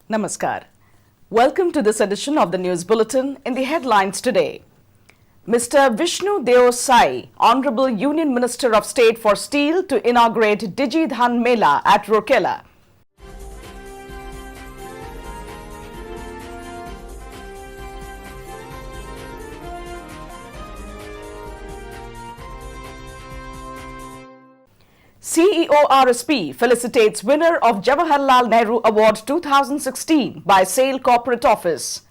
Namaskar. Welcome to this edition of the News Bulletin. In the headlines today, Mr. Vishnu Deo Sai, Honorable Union Minister of State for Steel, to inaugurate Digi Dhan Mela at Rourkela. CEO RSP felicitates winner of Jawaharlal Nehru Award 2016 by SAIL Corporate Office.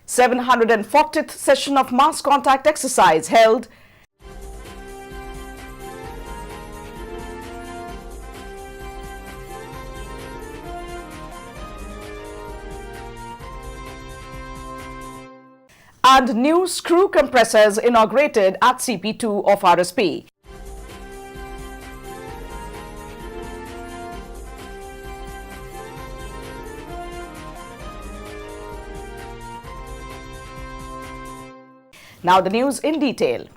th session of mass contact exercise held. And new screw compressors inaugurated at CP2 of RSP. Now the news in detail.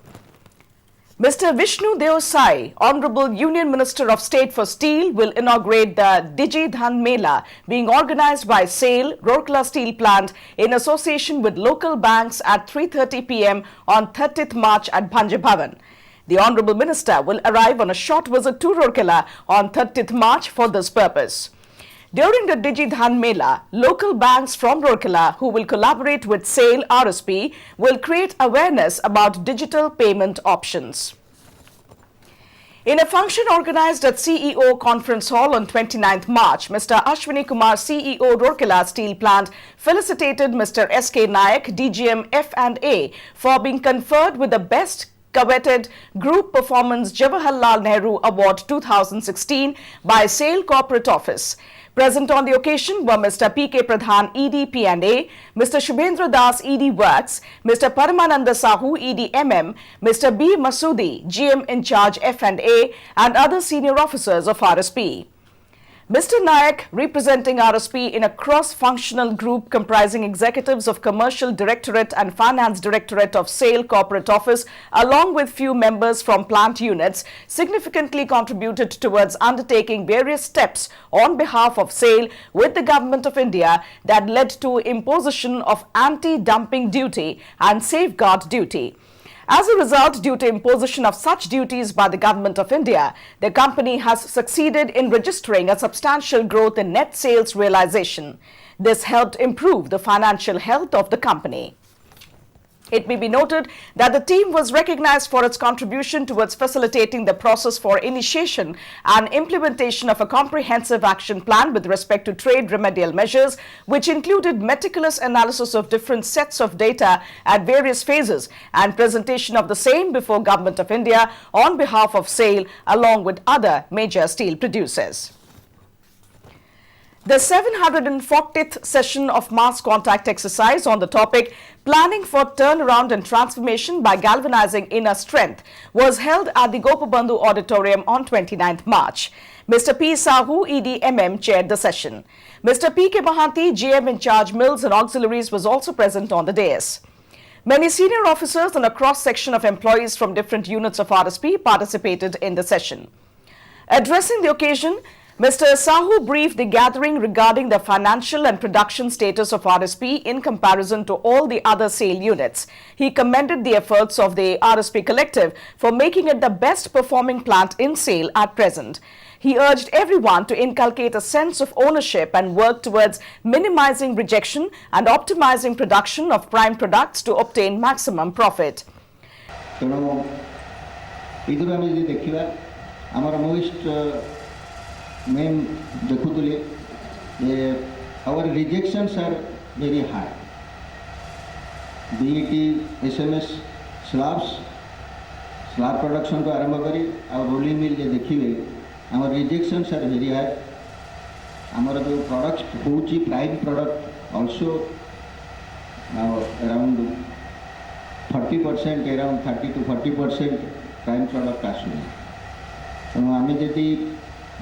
Mr. Vishnu Deo Sai, Honorable Union Minister of State for Steel, will inaugurate the Digi Dhan Mela being organized by SAIL, Rourkela Steel Plant, in association with local banks at 3:30 p.m. on 30th March at Bhanje Bhavan. The Honorable Minister will arrive on a short visit to Rourkela on 30th March for this purpose. During the Digi Dhan Mela, local banks from Rourkela who will collaborate with SAIL RSP will create awareness about digital payment options. In a function organized at CEO Conference Hall on 29th March, Mr. Ashwini Kumar, CEO Rourkela Steel Plant, felicitated Mr. S.K. Nayak, DGM F&A, for being conferred with the Best Coveted Group Performance Jawaharlal Nehru Award 2016 by SAIL Corporate Office. Present on the occasion were Mr. P.K. Pradhan, ED P&A, Mr. Shubhendra Das, ED Works, Mr. Paramananda Sahu, ED MM, Mr. B. Masoodi, GM in charge F&A, and other senior officers of RSP. Mr. Nayak, representing RSP in a cross-functional group comprising executives of Commercial Directorate and Finance Directorate of SAIL Corporate Office, along with few members from plant units, significantly contributed towards undertaking various steps on behalf of SAIL with the Government of India that led to imposition of anti-dumping duty and safeguard duty. As a result, due to imposition of such duties by the Government of India, the company has succeeded in registering a substantial growth in net sales realization. This helped improve the financial health of the company. It may be noted that the team was recognized for its contribution towards facilitating the process for initiation and implementation of a comprehensive action plan with respect to trade remedial measures, which included meticulous analysis of different sets of data at various phases and presentation of the same before Government of India on behalf of SAIL along with other major steel producers. The 740th session of mass contact exercise on the topic Planning for Turnaround and Transformation by Galvanizing Inner Strength was held at the Gopabandhu Auditorium on 29th March. Mr. P. Sahu, ED MM, chaired the session. Mr. P.K. Mahanti, GM in charge Mills and Auxiliaries, was also present on the dais. Many senior officers and a cross-section of employees from different units of RSP participated in the session. Addressing the occasion, Mr. Sahu briefed the gathering regarding the financial and production status of RSP in comparison to all the other SAIL units. He commended the efforts of the RSP collective for making it the best performing plant in SAIL at present. He urged everyone to inculcate a sense of ownership and work towards minimizing rejection and optimizing production of prime products to obtain maximum profit. Main our rejections are very high. BET, SMS, slab production to arambha our rolling mill our rejections are very high. Our products who prime product also around 30%, around 30 to 40% prime product आसुनी. तेणु आम जी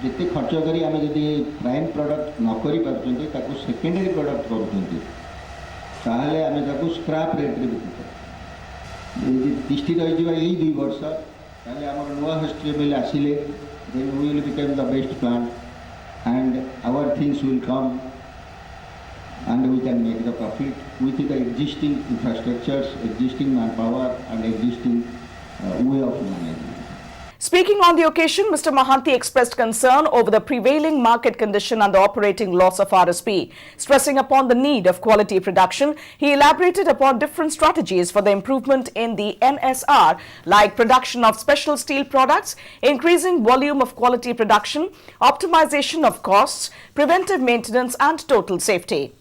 जिते खर्च करी prime product न करी secondary product कर ताहले आमे ताकू स्क्रैप रेट रे बिकु यदि तिष्टि रही जावा यही 2 वर्ष ताहले हमर नुवा हिस्ट्री मिल आसिले then we will become the best plant and our things will come and we can make the profit with the existing infrastructures, existing manpower and existing way of management. Speaking on the occasion, Mr. Mohanty expressed concern over the prevailing market condition and the operating loss of RSP. Stressing upon the need of quality production, he elaborated upon different strategies for the improvement in the NSR, like production of special steel products, increasing volume of quality production, optimization of costs, preventive maintenance and total safety.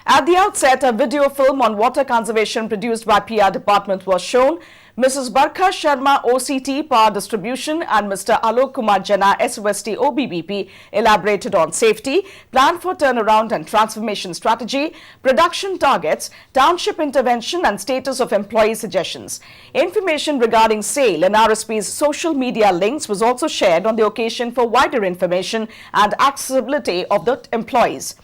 At the outset, a video film on water conservation produced by PR department was shown. Mrs. Barkha Sharma, OCT, Power Distribution, and Mr. Alok Kumar Jana, SOST, OBBP, elaborated on safety, plan for turnaround and transformation strategy, production targets, township intervention, and status of employee suggestions. Information regarding SAIL and RSP's social media links was also shared on the occasion for wider information and accessibility of the employees.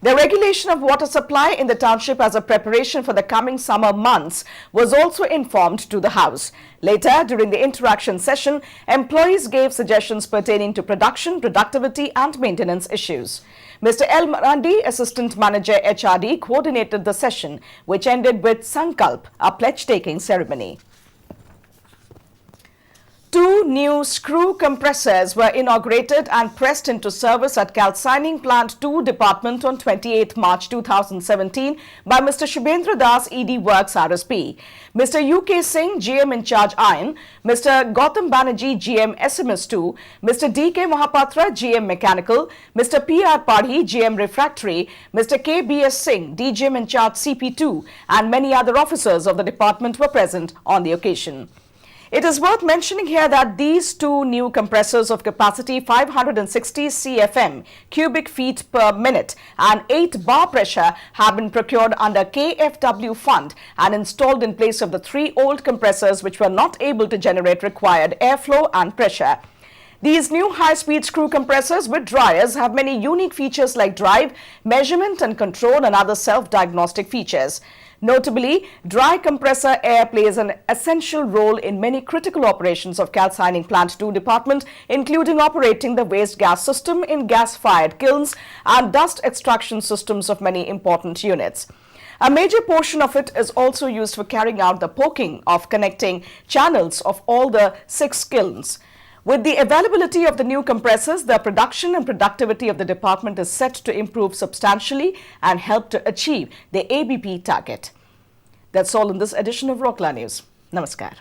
The regulation of water supply in the township as a preparation for the coming summer months was also informed to the House. Later, during the interaction session, employees gave suggestions pertaining to production, productivity and maintenance issues. Mr. L. Marandi, Assistant Manager HRD, coordinated the session, which ended with Sankalp, a pledge-taking ceremony. 2 new screw compressors were inaugurated and pressed into service at Calcining Plant 2 Department on 28 March 2017 by Mr. Shubhendra Das, ED Works RSP, Mr. UK Singh, GM in charge Iron, Mr. Gautam Banerjee, GM SMS2, Mr. DK Mahapatra, GM Mechanical, Mr. PR Padhi, GM Refractory, Mr. KBS Singh, DGM in charge CP2, and many other officers of the department were present on the occasion. It is worth mentioning here that these 2 new compressors of capacity 560 CFM cubic feet per minute and 8 bar pressure have been procured under KFW fund and installed in place of the 3 old compressors which were not able to generate required airflow and pressure. These new high-speed screw compressors with dryers have many unique features like drive, measurement and control and other self-diagnostic features. Notably, dry compressor air plays an essential role in many critical operations of Calcining Plant 2 Department, including operating the waste gas system in gas-fired kilns and dust extraction systems of many important units. A major portion of it is also used for carrying out the poking of connecting channels of all the 6 kilns. With the availability of the new compressors, the production and productivity of the department is set to improve substantially and help to achieve the ABP target. That's all in this edition of Rockla News. Namaskar.